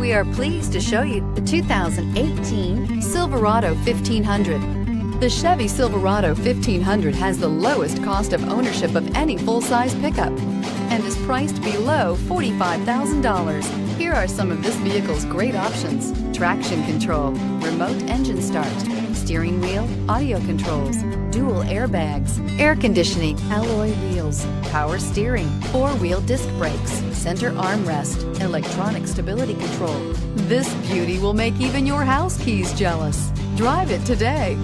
We are pleased to show you the 2018 Silverado 1500. The Chevy Silverado 1500 has the lowest cost of ownership of any full-size pickup and is priced below $45,000. Here are some of this vehicle's great options: traction control, remote engine start, steering wheel audio controls, dual airbags, air conditioning, alloy wheels, power steering, four-wheel disc brakes, center armrest, electronic stability control. This beauty will make even your house keys jealous. Drive it today.